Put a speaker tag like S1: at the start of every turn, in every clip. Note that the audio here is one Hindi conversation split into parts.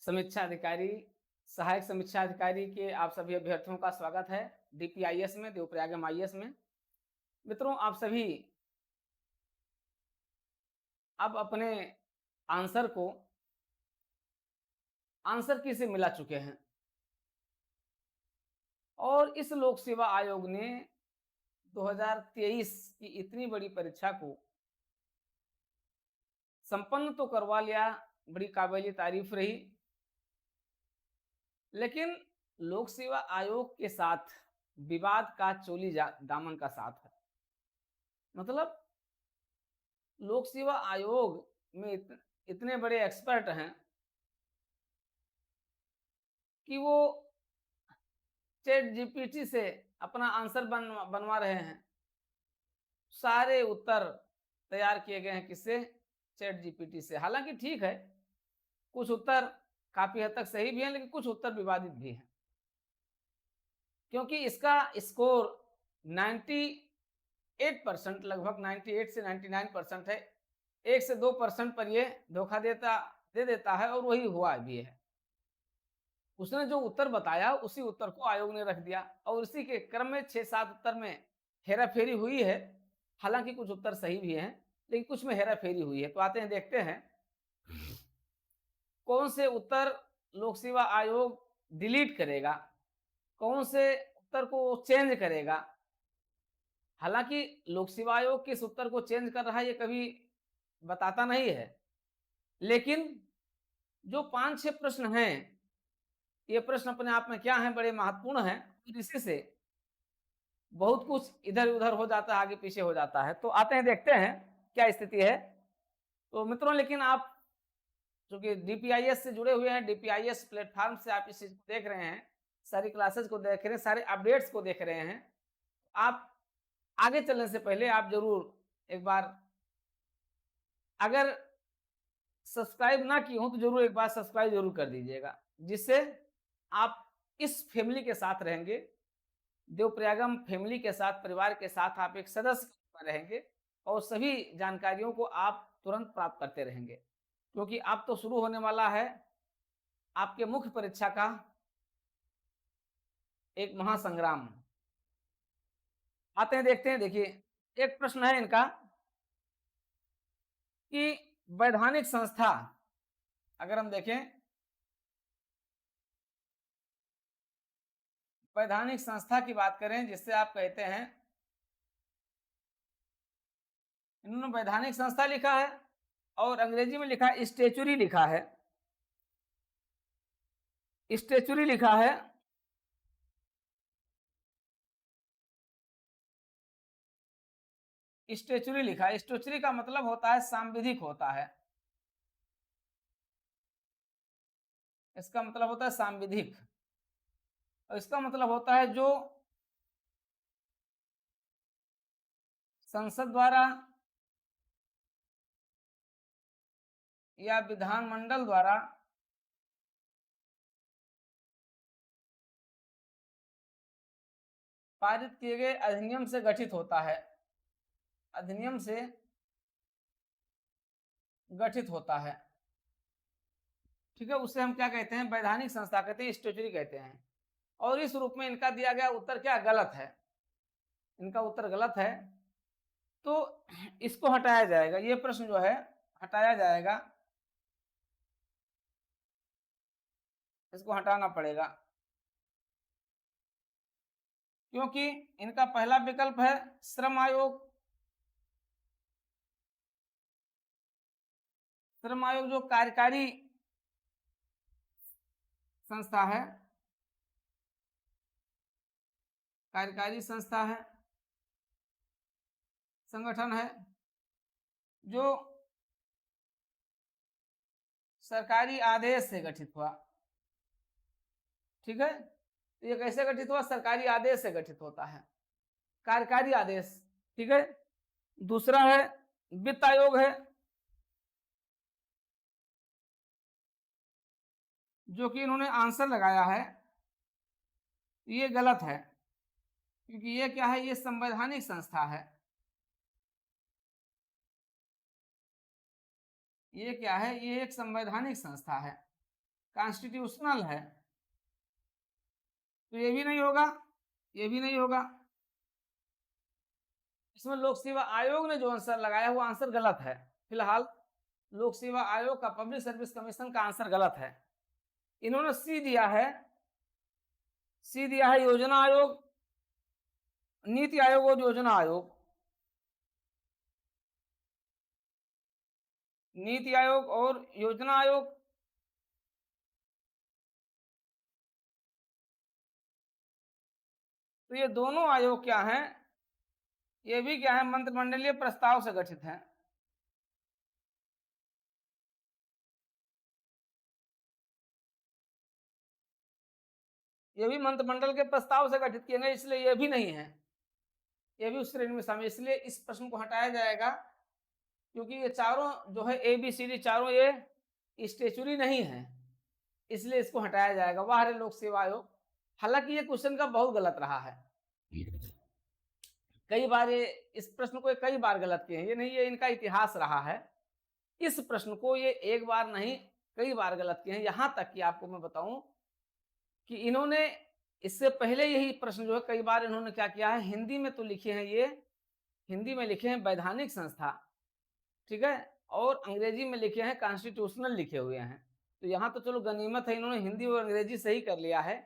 S1: समीक्षा अधिकारी, सहायक समीक्षा अधिकारी के आप सभी अभ्यर्थियों का स्वागत है डीपीआईएस में, देवप्रयाग एमआईएस में। मित्रों, आप सभी अब अपने आंसर की से मिला चुके हैं और इस लोक सेवा आयोग ने 2023 की इतनी बड़ी परीक्षा को संपन्न तो करवा लिया, बड़ी काबिल तारीफ रही। लेकिन लोक सेवा आयोग के साथ विवाद का चोली दामन का साथ है। मतलब लोक सेवा आयोग में इतने बड़े एक्सपर्ट हैं कि वो चैट जीपीटी से अपना आंसर बनवा रहे हैं। सारे उत्तर तैयार किए गए हैं किससे? चैट जीपीटी से। हालांकि ठीक है, कुछ उत्तर काफी हद तक सही भी हैं, लेकिन कुछ उत्तर विवादित भी हैं, क्योंकि इसका स्कोर 98%, लगभग 98 से 99% है। 1 से 2% पर ये धोखा दे देता है, और वही हुआ भी है। उसने जो उत्तर बताया उसी उत्तर को आयोग ने रख दिया, और इसी के क्रम में 6-7 उत्तर में हेराफेरी हुई है। हालांकि कुछ उत्तर सही भी हैं, लेकिन कुछ में हेराफेरी हुई है। तो आते हैं, देखते हैं कौन से उत्तर लोक सेवा आयोग डिलीट करेगा, कौन से उत्तर को चेंज करेगा। हालांकि लोक सेवा आयोग किस उत्तर को चेंज कर रहा है ये कभी बताता नहीं है, लेकिन जो 5-6 प्रश्न हैं, ये प्रश्न अपने आप में क्या है, बड़े महत्वपूर्ण हैं। इसी से बहुत कुछ इधर उधर हो जाता है, आगे पीछे हो जाता है। तो आते हैं, देखते हैं क्या स्थिति है। तो मित्रों, लेकिन आप चूंकि डीपीआईएस से जुड़े हुए हैं, डीपीआईएस प्लेटफॉर्म से आप इस चीज को देख रहे हैं, सारी क्लासेस को देख रहे हैं, सारे अपडेट्स को देख रहे हैं। आप आगे चलने से पहले आप जरूर एक बार, अगर सब्सक्राइब ना किए हो तो जरूर एक बार सब्सक्राइब जरूर कर दीजिएगा, जिससे आप इस फैमिली के साथ रहेंगे, देवप्रयागम फैमिली के साथ, परिवार के साथ आप एक सदस्य रहेंगे, और सभी जानकारियों को आप तुरंत प्राप्त करते रहेंगे। क्योंकि अब तो शुरू होने वाला है आपके मुख्य परीक्षा का एक महासंग्राम। आते हैं, देखते हैं। देखिए, एक प्रश्न है इनका कि वैधानिक संस्था, अगर हम देखें, वैधानिक संस्था की बात करें, जिससे आप कहते हैं, इन्होंने वैधानिक संस्था लिखा है और अंग्रेजी में लिखा है स्टेचुरी लिखा है, स्टेचुरी लिखा है। स्टेचुरी लिखा है, स्टेचुरी का मतलब होता है सांविधिक होता है, इसका मतलब होता है सांविधिक, और इसका मतलब होता है जो संसद द्वारा या विधानमंडल द्वारा पारित किए गए अधिनियम से गठित होता है, अधिनियम से गठित होता है। ठीक है, उससे हम क्या कहते हैं? वैधानिक संस्था कहते हैं, स्टेचुरी कहते हैं। और इस रूप में इनका दिया गया उत्तर क्या गलत है, इनका उत्तर गलत है। तो इसको हटाया जाएगा, ये प्रश्न जो है हटाया जाएगा, इसको हटाना पड़ेगा, क्योंकि इनका पहला विकल्प है श्रम आयोग। श्रम आयोग जो कार्यकारी संस्था है, कार्यकारी संस्था है, संगठन है, जो सरकारी आदेश से गठित हुआ। ठीक है, तो ये कैसे गठित हुआ? सरकारी आदेश से गठित होता है, कार्यकारी आदेश। ठीक है, दूसरा है वित्त आयोग है, जो कि इन्होंने आंसर लगाया है, ये गलत है, क्योंकि ये क्या है? ये संवैधानिक संस्था है। ये क्या है? ये एक संवैधानिक संस्था है। कॉन्स्टिट्यूशनल है, तो ये भी नहीं होगा, ये भी नहीं होगा। इसमें लोक सेवा आयोग ने जो आंसर लगाया वो आंसर गलत है। फिलहाल लोक सेवा आयोग का, पब्लिक सर्विस कमीशन का आंसर गलत है। इन्होंने सी दिया है, सी दिया है योजना आयोग, नीति आयोग और योजना आयोग। नीति आयोग और योजना आयोग, तो ये दोनों आयोग क्या हैं, ये भी क्या है, मंत्रिमंडलीय प्रस्ताव से गठित हैं। ये भी मंत्रिमंडल के प्रस्ताव से गठित किए गए, इसलिए ये भी नहीं है, ये भी उस श्रेणी में शामिल, इसलिए इस प्रश्न को हटाया जाएगा, क्योंकि ये चारों जो है ए बी सी डी चारों ये स्टेचुरी नहीं है, इसलिए इसको हटाया जाएगा। बाहर है लोक सेवा आयोग। हालांकि ये क्वेश्चन का बहुत गलत रहा है, कई बार ये इस प्रश्न को कई बार गलत किए हैं, ये नहीं, ये इनका इतिहास रहा है। इस प्रश्न को ये एक बार नहीं कई बार गलत किए हैं। यहां तक कि आपको मैं बताऊं कि इन्होंने इससे पहले यही प्रश्न जो है कई बार इन्होंने क्या किया है, हिंदी में तो लिखे हैं, ये हिंदी में लिखे हैं वैधानिक संस्था, ठीक है, और अंग्रेजी में लिखे हैं कॉन्स्टिट्यूशनल लिखे हुए हैं। तो यहाँ तो चलो गनीमत है, इन्होंने हिंदी और अंग्रेजी सही कर लिया है,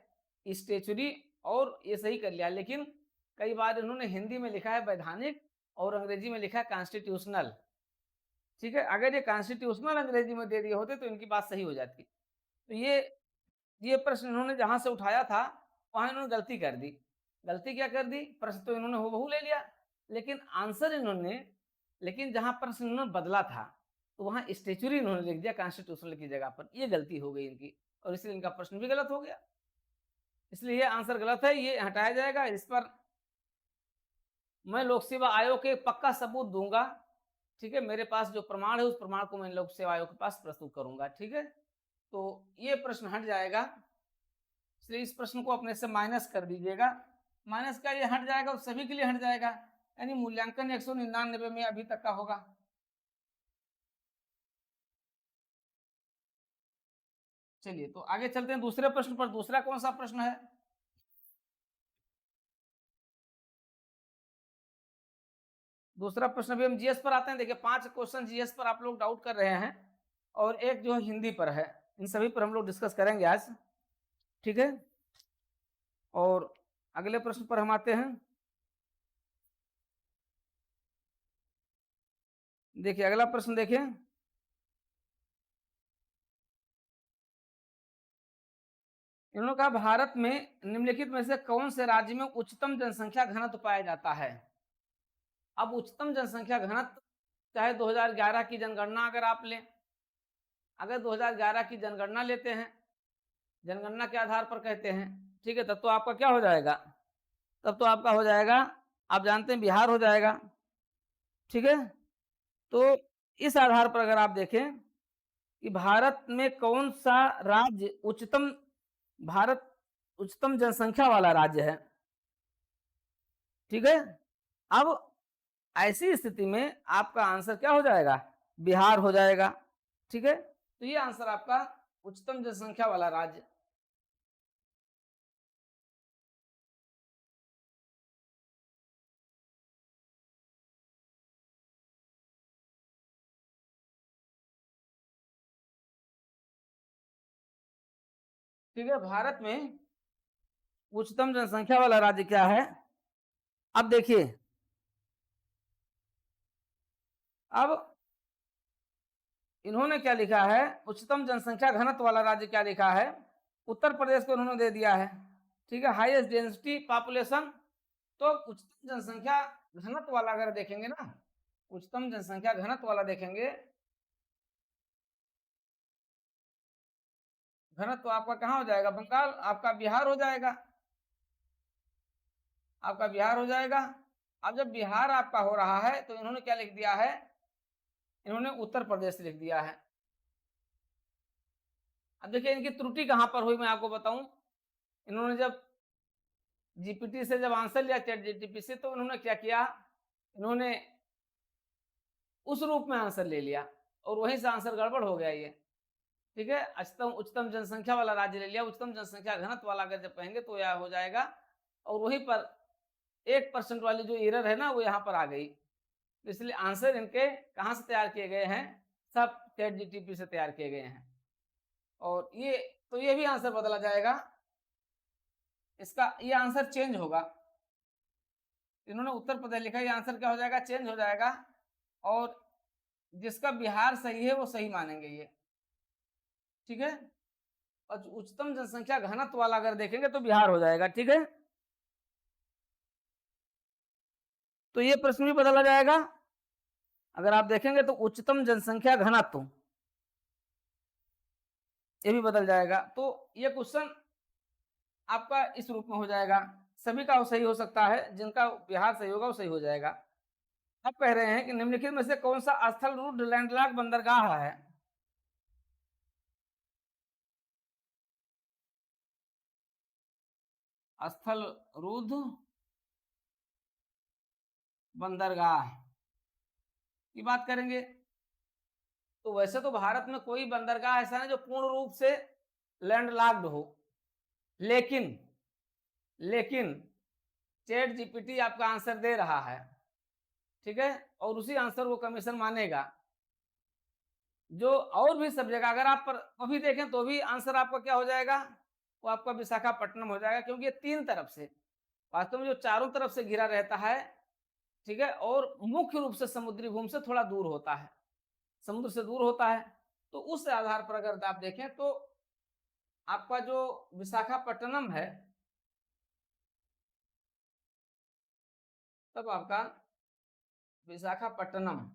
S1: स्टेचुरी और ये सही कर लिया, लेकिन कई बार इन्होंने हिंदी में लिखा है वैधानिक और अंग्रेजी में लिखा है कॉन्स्टिट्यूशनल, ठीक है। अगर ये कॉन्स्टिट्यूशनल अंग्रेजी में दे दिए होते तो इनकी बात सही हो जाती। तो ये प्रश्न इन्होंने जहां से उठाया था वहां इन्होंने गलती कर दी। गलती क्या कर दी, प्रश्न तो इन्होंने हूबहू ले लिया, लेकिन आंसर इन्होंने, लेकिन जहां प्रश्न इन्होंने बदला था तो वहां स्टेचुरी इन्होंने लिख दिया कॉन्स्टिट्यूशनल की जगह पर। ये गलती हो गई इनकी, और इसलिए इनका प्रश्न भी गलत हो गया, इसलिए ये आंसर गलत है, ये हटाया जाएगा। इस पर मैं लोक सेवा आयोग के पक्का सबूत दूंगा, ठीक है, मेरे पास जो प्रमाण है उस प्रमाण को मैं लोक सेवा आयोग के पास प्रस्तुत करूंगा, ठीक है। तो ये प्रश्न हट जाएगा, इसलिए इस प्रश्न को अपने से माइनस कर दीजिएगा। माइनस का ये हट जाएगा और सभी के लिए हट जाएगा, यानी मूल्यांकन 199 में अभी तक का होगा। चलिए तो आगे चलते हैं दूसरे प्रश्न पर। दूसरा कौन सा प्रश्न है, दूसरा प्रश्न भी हम जीएस पर आते हैं। देखिए 5 क्वेश्चन जीएस पर आप लोग डाउट कर रहे हैं और एक जो है हिंदी पर है, इन सभी पर हम लोग डिस्कस करेंगे आज, ठीक है। और अगले प्रश्न पर हम आते हैं। देखिए अगला प्रश्न देखिए, इन्होंने कहा भारत में निम्नलिखित में से कौन से राज्य में उच्चतम जनसंख्या घनत्व पाया जाता है। अब उच्चतम जनसंख्या घनत्व चाहे 2011 की जनगणना अगर आप लें, अगर 2011 की जनगणना लेते हैं, जनगणना के आधार पर कहते हैं, ठीक है, तब तो आपका क्या हो जाएगा, तब तो आपका हो जाएगा, आप जानते हैं बिहार हो जाएगा, ठीक है। तो इस आधार पर अगर आप देखें कि भारत में कौन सा राज्य उच्चतम, भारत उच्चतम जनसंख्या वाला राज्य है, ठीक है। अब ऐसी स्थिति में आपका आंसर क्या हो जाएगा, बिहार हो जाएगा, ठीक है। तो ये आंसर आपका उच्चतम जनसंख्या वाला राज्य। ठीक है, भारत में उच्चतम जनसंख्या वाला राज्य क्या है। अब देखिए, अब इन्होंने क्या लिखा है, उच्चतम जनसंख्या घनत्व वाला राज्य क्या लिखा है, उत्तर प्रदेश को इन्होंने दे दिया है, ठीक है, हाईएस्ट डेंसिटी पॉपुलेशन। तो उच्चतम जनसंख्या घनत्व वाला अगर देखेंगे ना, उच्चतम जनसंख्या घनत्व वाला देखेंगे, घनत्व आपका कहाँ हो जाएगा, बंगाल, आपका बिहार हो जाएगा, आपका बिहार हो जाएगा। अब जब बिहार आपका हो रहा है तो इन्होंने क्या लिख दिया है, इन्होंने उत्तर प्रदेश लिख दिया है। अब देखिए इनकी त्रुटि कहां पर हुई, मैं आपको बताऊं। इन्होंने जब जीपीटी से जब आंसर लिया, चैट जीपीटी से, तो इन्होंने क्या किया, इन्होंने उस रूप में आंसर ले लिया और वहीं से आंसर गड़बड़ हो गया ये, ठीक है, उच्चतम उच्चतम जनसंख्या वाला राज्य ले लिया, उच्चतम जनसंख्या घनत्व वाला अगर जब कहेंगे तो यह हो जाएगा, और वहीं पर 1% वाली जो एरर है ना वो यहाँ पर आ गई। इसलिए आंसर इनके कहाँ से तैयार किए गए हैं, सब चैट जीटीपी से तैयार किए गए हैं। और ये भी आंसर बदला जाएगा, इसका ये आंसर चेंज होगा। इन्होंने उत्तर प्रदेश लिखा, ये आंसर क्या हो जाएगा, चेंज हो जाएगा। और जिसका बिहार सही है वो सही मानेंगे ये, ठीक है। और उच्चतम जनसंख्या घनत्व वाला अगर देखेंगे तो बिहार हो जाएगा, ठीक है। तो ये प्रश्न भी बदला जाएगा। अगर आप देखेंगे तो उच्चतम जनसंख्या घनत्व ये भी बदल जाएगा। तो ये क्वेश्चन आपका इस रूप में हो जाएगा, सभी का सही हो सकता है, जिनका बिहार सही होगा वो सही हो जाएगा। अब कह रहे हैं कि निम्नलिखित में से कौन सा स्थल रूट लैंडलॉक बंदरगाह है। स्थल रुद्ध बंदरगाह की बात करेंगे तो वैसे तो भारत में कोई बंदरगाह ऐसा नहीं जो पूर्ण रूप से लैंडलॉक्ड हो, लेकिन लेकिन चैट जीपीटी आपका आंसर दे रहा है, ठीक है, और उसी आंसर को कमीशन मानेगा। जो और भी सब जगह अगर आप पर अभी देखें तो भी आंसर आपका क्या हो जाएगा, वो आपका विशाखापट्टनम हो जाएगा, क्योंकि ये तीन तरफ से, वास्तव में जो चारों तरफ से घिरा रहता है, ठीक है, और मुख्य रूप से समुद्री भूमि से थोड़ा दूर होता है, समुद्र से दूर होता है। तो उस आधार पर अगर आप देखें तो आपका जो विशाखापट्टनम है, तब आपका विशाखापट्टनम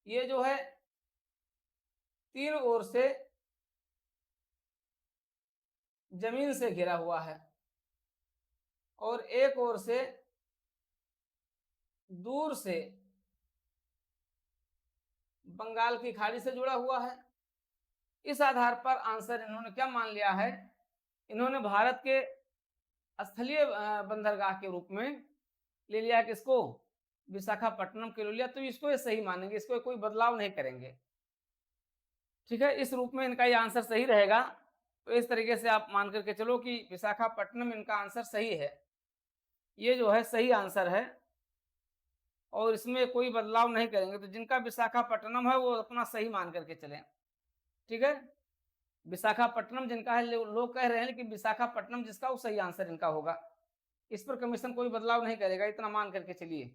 S1: ये जो है तीन ओर से जमीन से घिरा हुआ है और एक ओर से दूर से बंगाल की खाड़ी से जुड़ा हुआ है। इस आधार पर आंसर इन्होंने क्या मान लिया है, इन्होंने भारत के स्थलीय बंदरगाह के रूप में ले लिया है, किसको, विशाखापट्टनम के ले लिया। तो इसको ये सही मानेंगे, इसको कोई बदलाव नहीं करेंगे, ठीक है। इस रूप में इनका ये आंसर सही रहेगा। तो इस तरीके से आप मान करके चलो कि विशाखापट्टनम इनका आंसर सही है, ये जो है सही आंसर है, और इसमें कोई बदलाव नहीं करेंगे। तो जिनका विशाखापट्टनम है वो अपना सही मान करके चलें, ठीक है। विशाखापट्टनम जिनका है, लोग कह रहे हैं कि विशाखापट्टनम जिसका वो सही आंसर इनका होगा। इस पर कमीशन कोई बदलाव नहीं करेगा, इतना मान करके चलिए,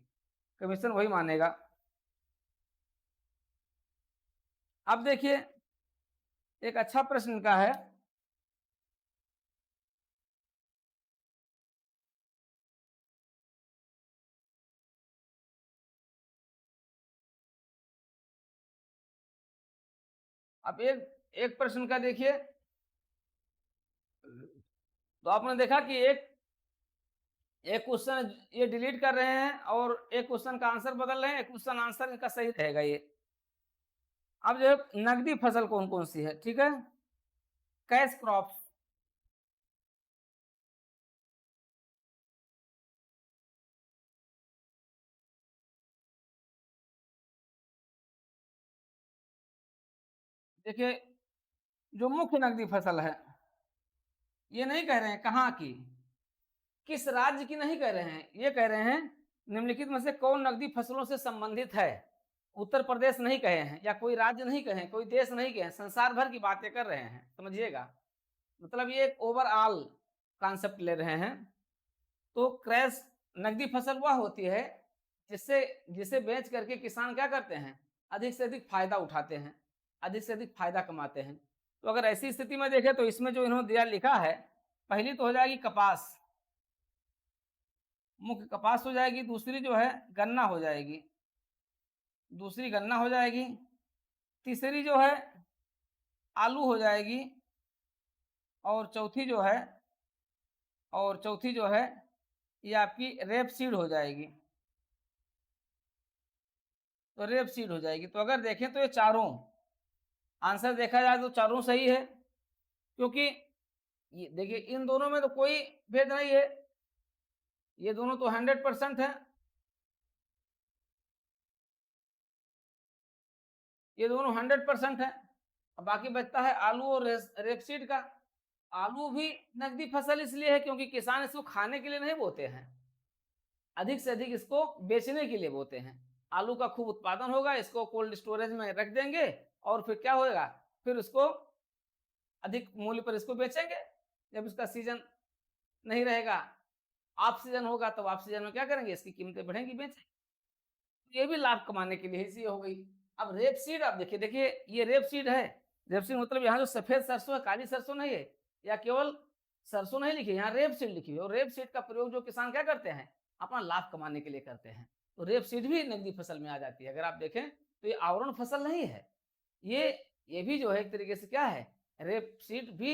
S1: कमीशन वही मानेगा। अब देखिए एक अच्छा प्रश्न का है, अब एक प्रश्न का देखिए। तो आपने देखा कि एक क्वेश्चन ये डिलीट कर रहे हैं और एक क्वेश्चन का आंसर बदल रहे हैं, एक क्वेश्चन आंसर इनका सही रहेगा ये। अब जो नकदी फसल कौन कौन सी है, ठीक है, कैश क्रॉप्स, देखिए जो मुख्य नकदी फसल है, ये नहीं कह रहे हैं कहाँ की, किस राज्य की नहीं कह रहे हैं, ये कह रहे हैं निम्नलिखित में से कौन नकदी फसलों से संबंधित है। उत्तर प्रदेश नहीं कहे हैं, या कोई राज्य नहीं कहे, कोई देश नहीं कहे, संसार भर की बातें कर रहे हैं, समझिएगा। मतलब ये एक ओवरऑल कॉन्सेप्ट ले रहे हैं। तो क्रैश नकदी फसल वह होती है जिससे जिसे बेच करके किसान क्या करते हैं, अधिक से अधिक फायदा उठाते हैं, अधिक से अधिक फायदा कमाते हैं। तो अगर ऐसी स्थिति में देखें तो इसमें जो इन्होंने दिया लिखा है, पहली तो हो जाएगी कपास, मुख्य कपास हो जाएगी, दूसरी जो है गन्ना हो जाएगी, दूसरी गन्ना हो जाएगी, तीसरी जो है आलू हो जाएगी, और चौथी जो है ये आपकी रेप सीड हो जाएगी। तो रेप सीड हो जाएगी। तो अगर देखें तो ये चारों आंसर देखा जाए तो चारों सही है, क्योंकि ये देखिए इन दोनों में तो कोई भेद नहीं है, ये दोनों तो 100% है। ये दोनों 100% है। अब बाकी बचता है आलू और रेपसीड का। आलू भी नकदी फसल इसलिए है क्योंकि किसान इसको खाने के लिए नहीं बोते हैं, अधिक से अधिक इसको बेचने के लिए बोते हैं। आलू का खूब उत्पादन होगा, इसको कोल्ड स्टोरेज में रख देंगे और फिर क्या होगा, फिर उसको अधिक मूल्य पर इसको बेचेंगे। जब इसका सीजन नहीं रहेगा, ऑफ सीजन होगा, तब ऑफ सीजन में क्या करेंगे, इसकी कीमतें बढ़ेंगी, बेचेंगे। ये भी लाभ कमाने के लिए ही हो गई। अब रेप सीड आप देखिए, देखिए ये रेप सीड है। रेप सीड मतलब यहाँ जो सफेद सरसों है, काली सरसों नहीं है, या केवल सरसों नहीं लिखी है, यहाँ रेप सीड लिखी है। और रेप सीड का प्रयोग जो किसान क्या करते हैं, अपना लाभ कमाने के लिए करते हैं। तो रेप सीड भी नकदी फसल में आ जाती है। अगर आप देखें तो ये आवरण फसल नहीं है, ये भी जो है एक तरीके से क्या है, रेप सीड भी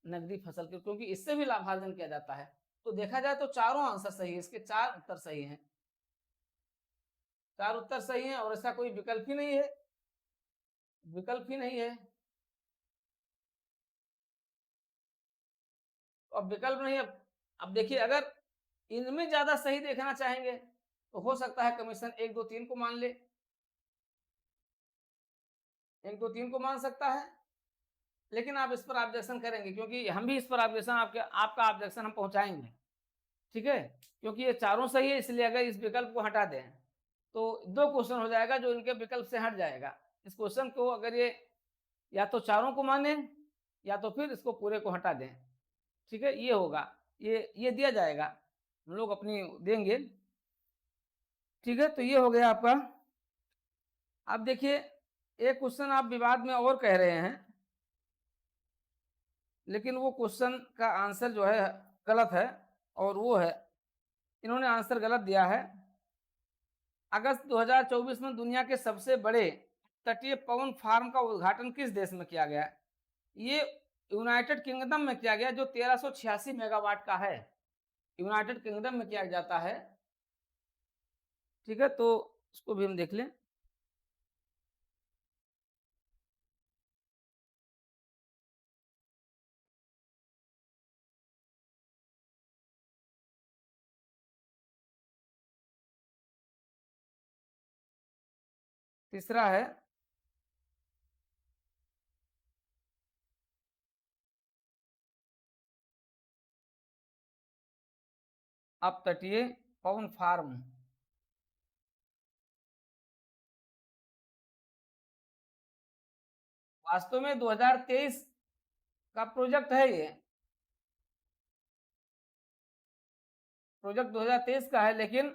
S1: नकदी फसल के, क्योंकि इससे भी लाभार्जन किया जाता है। तो देखा जाए तो चारों आंसर सही है, इसके 4 उत्तर सही हैं। 4 उत्तर सही हैं और ऐसा कोई विकल्प ही नहीं है, विकल्प ही नहीं है। तो अब विकल्प नहीं है। अब देखिए, अगर इनमें ज्यादा सही देखना चाहेंगे तो हो सकता है कमीशन 1 2 3 को मान ले, 1 2 3 को मान सकता है। लेकिन आप इस पर ऑब्जेक्शन करेंगे, क्योंकि हम भी इस पर ऑब्जेक्शन, आपका ऑब्जेक्शन हम पहुंचाएंगे, ठीक है। क्योंकि ये चारों सही है, इसलिए अगर इस विकल्प को हटा दें तो 2 क्वेश्चन हो जाएगा जो इनके विकल्प से हट जाएगा। इस क्वेश्चन को अगर ये या तो चारों को माने या तो फिर इसको पूरे को हटा दें, ठीक है, ये होगा। ये दिया जाएगा, हम लोग अपनी देंगे, ठीक है। तो ये हो गया आपका। अब देखिए, एक क्वेश्चन आप विवाद में और कह रहे हैं, लेकिन वो क्वेश्चन का आंसर जो है गलत है, और वो है, इन्होंने आंसर गलत दिया है। अगस्त 2024 में दुनिया के सबसे बड़े तटीय पवन फार्म का उद्घाटन किस देश में किया गया? ये यूनाइटेड किंगडम में किया गया, जो 1386 मेगावाट का है। यूनाइटेड किंगडम में किया जाता है, ठीक है। तो उसको भी हम देख लें। तीसरा है अपतटीय पवन फार्म। वास्तव में 2023 का प्रोजेक्ट है, ये प्रोजेक्ट 2023 का है, लेकिन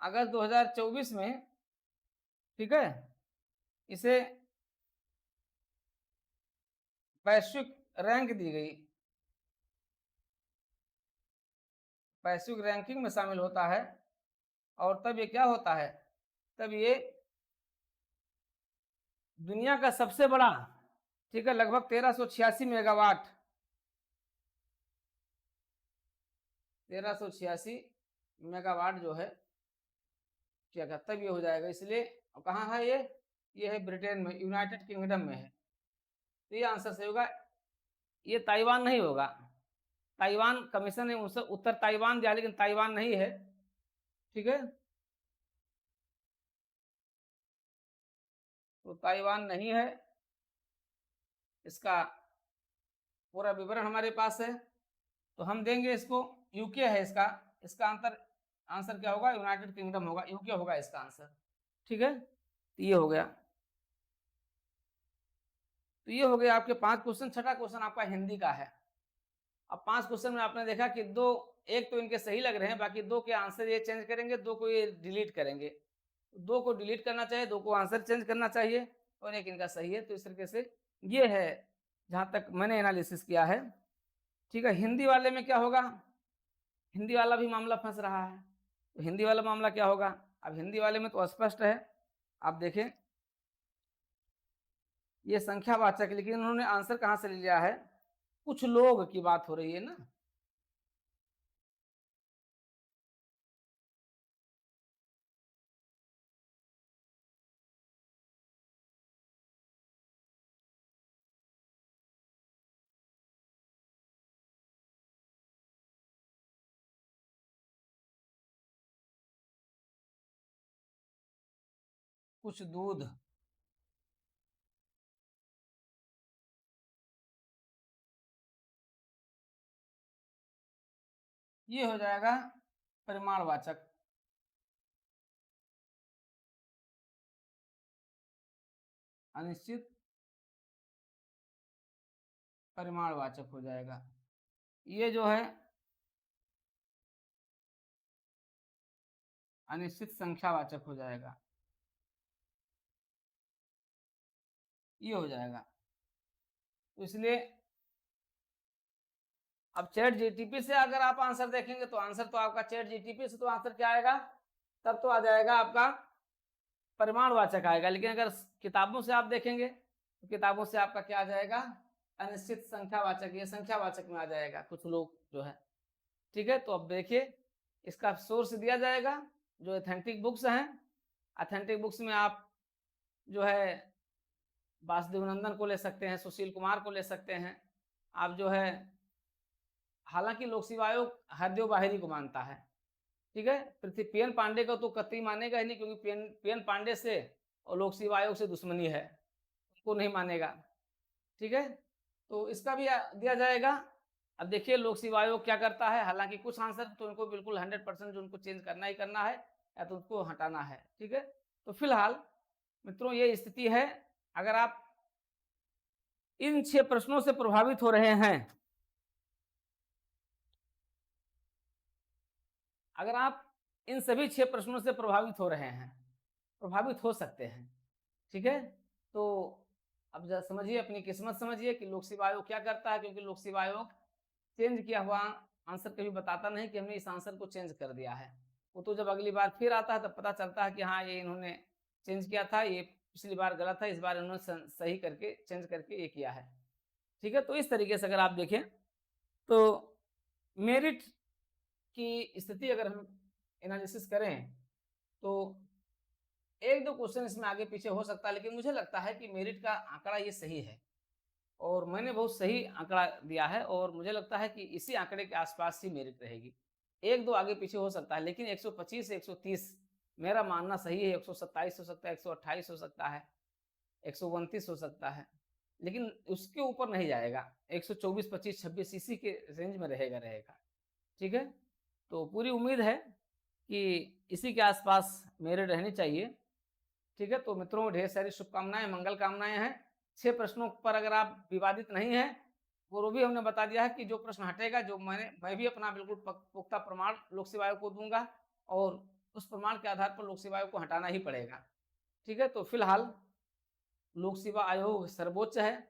S1: अगस्त 2024 में, ठीक है, इसे वैश्विक रैंक दी गई, वैश्विक रैंकिंग में शामिल होता है। और तब ये क्या होता है, तब ये दुनिया का सबसे बड़ा, ठीक है, लगभग 1386 मेगावाट, 1386 मेगावाट जो है क्या कहता, तब ये हो जाएगा। इसलिए कहाँ है ये है ब्रिटेन में, यूनाइटेड किंगडम में है। तो ये आंसर सही होगा। ये ताइवान नहीं होगा, ताइवान कमीशन ने उनसे उत्तर ताइवान दिया, लेकिन ताइवान नहीं है, ठीक है। तो ताइवान नहीं है, इसका पूरा विवरण हमारे पास है, तो हम देंगे इसको। यूके है इसका, इसका आंसर क्या होगा, यूनाइटेड किंगडम होगा, यूके होगा इसका आंसर, ठीक है। तो ये हो गया। तो ये हो गया आपके 5 क्वेश्चन। छठा क्वेश्चन आपका हिंदी का है। अब 5 क्वेश्चन में आपने देखा कि दो, एक तो इनके सही लग रहे हैं, बाकी 2 के आंसर ये चेंज करेंगे, 2 को ये डिलीट करेंगे। 2 को डिलीट करना चाहिए, 2 को आंसर चेंज करना चाहिए, और एक इनका सही है। तो इस तरीके से ये है जहाँ तक मैंने एनालिसिस किया है, ठीक है। हिंदी वाले में क्या होगा, हिंदी वाला भी मामला फंस रहा है। तो हिंदी वाला मामला क्या होगा, अब हिंदी वाले में तो स्पष्ट है, आप देखें, ये संख्यावाचक, लेकिन उन्होंने आंसर कहाँ से लिया है, कुछ लोग की बात हो रही है ना, कुछ दूध, ये हो जाएगा परिमाणवाचक। अनिश्चित परिमाणवाचक हो जाएगा। ये जो है अनिश्चित संख्यावाचक हो जाएगा। ये हो जाएगा। तो इसलिए अब चैट जीटीपी से अगर आप आंसर देखेंगे तो आंसर तो आपका चैट जीटीपी से तो आंसर क्या आएगा, तब तो आ जाएगा आपका परिमाणवाचक आएगा। लेकिन अगर किताबों से आप देखेंगे तो किताबों से आपका क्या आ जाएगा, अनिश्चित संख्यावाचक, ये संख्यावाचक में आ जाएगा कुछ लोग जो है। ठीक है, तो अब देखिए इसका सोर्स दिया जाएगा जो ऑथेंटिक बुक्स हैं। ऑथेंटिक बुक्स में आप जो है वासुदेव नंदन को ले सकते हैं, सुशील कुमार को ले सकते हैं आप जो है। हालांकि लोक सेवा आयोग हरदेव बाहेरी को मानता है। ठीक है, पृथ्वी पीएन पांडे को तो कतई मानेगा ही नहीं, क्योंकि पीएन पांडे से और लोक सेवा आयोग से दुश्मनी है, उनको नहीं मानेगा। ठीक है, तो इसका भी दिया जाएगा। अब देखिए लोक सेवा आयोग क्या करता है। हालांकि कुछ आंसर तो उनको बिल्कुल 100% जो उनको चेंज करना ही करना है या तो उनको हटाना है। ठीक है, तो फिलहाल मित्रों ये स्थिति है। अगर आप इन 6 प्रश्नों से प्रभावित हो रहे हैं, अगर आप इन सभी 6 प्रश्नों से प्रभावित हो रहे हैं, प्रभावित हो सकते हैं। ठीक है, तो अब समझिए, अपनी किस्मत समझिए कि लोक सेवा आयोग क्या करता है। क्योंकि लोक सेवा आयोग चेंज किया हुआ आंसर कभी बताता नहीं कि हमने इस आंसर को चेंज कर दिया है। वो तो जब अगली बार फिर आता है तब पता चलता है कि हाँ ये इन्होंने चेंज किया था, ये पिछली बार गलत था, इस बार इन्होंने सही करके चेंज करके ये किया है। ठीक है, तो इस तरीके से अगर आप देखें तो मेरिट की स्थिति अगर हम एनालिसिस करें तो एक दो क्वेश्चन इसमें आगे पीछे हो सकता है, लेकिन मुझे लगता है कि मेरिट का आंकड़ा ये सही है और मैंने बहुत सही आंकड़ा दिया है और मुझे लगता है कि इसी आंकड़े के आसपास ही मेरिट रहेगी। एक दो आगे पीछे हो सकता है, लेकिन 125 से 130 मेरा मानना सही है। 127 हो सकता है, 128 हो सकता है, 129 हो सकता है, लेकिन उसके ऊपर नहीं जाएगा। 124, 25, 26 इसी के रेंज में रहेगा। ठीक है, तो पूरी उम्मीद है कि इसी के आसपास मेरिट रहनी चाहिए। ठीक है, तो मित्रों ढेर सारी शुभकामनाएं, मंगल कामनाएं हैं। 6 प्रश्नों पर अगर आप विवादित नहीं है, वो भी हमने बता दिया है कि जो प्रश्न हटेगा, जो मैं भी अपना बिल्कुल पुख्ता प्रमाण लोक सेवा आयोग को दूंगा और उस प्रमाण के आधार पर लोक सेवा आयोग को हटाना ही पड़ेगा। ठीक है, तो फिलहाल लोक सेवा आयोग सर्वोच्च है,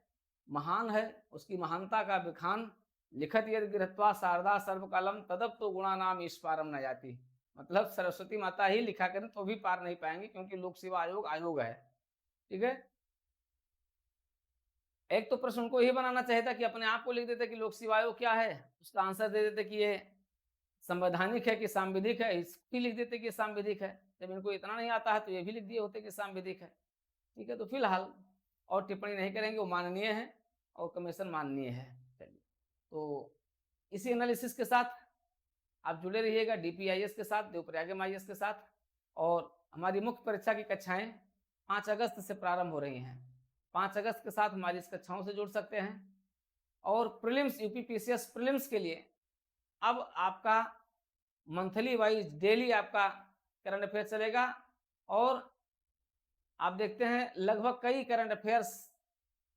S1: महान है, उसकी महानता का विखान लिखत यदि गृहत्वा शारदा सर्वकालम तदप तो गुणा नाम ईश पारम न जाती। मतलब सरस्वती माता ही लिखा करें तो भी पार नहीं पाएंगे, क्योंकि लोक सेवा आयोग आयोग है। ठीक है, एक तो प्रश्न उनको यही बनाना चाहिए था कि अपने आप को लिख देते कि लोक सेवा आयोग क्या है, उसका आंसर दे देते कि ये संवैधानिक है कि सांविधिक है, इसकी लिख देते कि सांविधिक है। जब इनको इतना नहीं आता है तो ये भी लिख दिए होते कि सांविधिक है। ठीक है, तो फिलहाल और टिप्पणी नहीं करेंगे, वो माननीय है और कमीशन माननीय है। चलिए, तो इसी एनालिसिस के साथ आप जुड़े रहिएगा डीपीआईएस के साथ, देवप्रयाग एमआईएस के साथ। और हमारी मुख्य परीक्षा की कक्षाएं 5 अगस्त से प्रारंभ हो रही हैं। 5 अगस्त के साथ हमारी इस कक्षाओं से जुड़ सकते हैं। और प्रीलिम्स, यूपीपीसीएस प्रीलिम्स के लिए अब आपका मंथली वाइज डेली आपका करंट अफेयर चलेगा और आप देखते हैं लगभग कई करंट अफेयर्स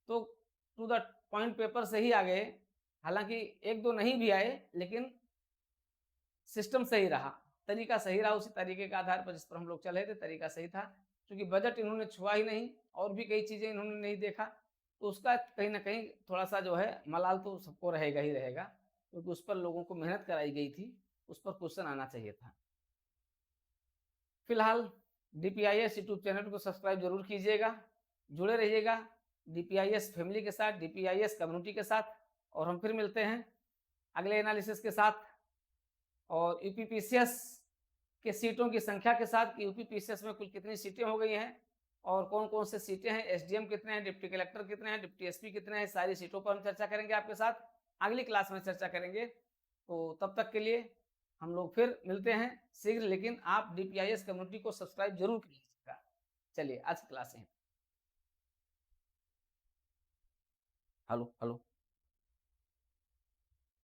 S1: तो टू द पॉइंट पेपर से ही आ गए। हालांकि एक दो नहीं भी आए, लेकिन सिस्टम सही रहा, तरीका सही रहा। उसी तरीके के आधार पर जिस पर हम लोग चले थे तरीका सही था। क्योंकि बजट इन्होंने छुआ ही नहीं और भी कई चीजें इन्होंने नहीं देखा, तो उसका कहीं ना कहीं थोड़ा सा जो है मलाल तो सबको रहेगा ही रहेगा, क्योंकि उस पर लोगों को मेहनत कराई गई थी, उस पर क्वेश्चन आना चाहिए था। फिलहाल डीपीआईएस यूट्यूब चैनल को सब्सक्राइब जरूर कीजिएगा, जुड़े रहिएगा डीपीआईएस फैमिली के साथ, डीपीआईएस कम्युनिटी के साथ। और हम फिर मिलते हैं अगले एनालिसिस के साथ और यूपीपीसीएस के सीटों की संख्या के साथ कि यूपीपीसीएस में कुल कितनी सीटें हो गई हैं और कौन कौन से सीटें हैं, एसडीएम कितने हैं, डिप्टी कलेक्टर कितने हैं, डिप्टी एसपी कितने हैं, सारी सीटों पर हम चर्चा करेंगे आपके साथ। अगली क्लास में चर्चा करेंगे। तो तब तक के लिए हम लोग फिर मिलते हैं शीघ्र, लेकिन आप डीपीआईएस कम्युनिटी को सब्सक्राइब जरूर कीजिएगा। चलिए आज की क्लास है। Hello hello.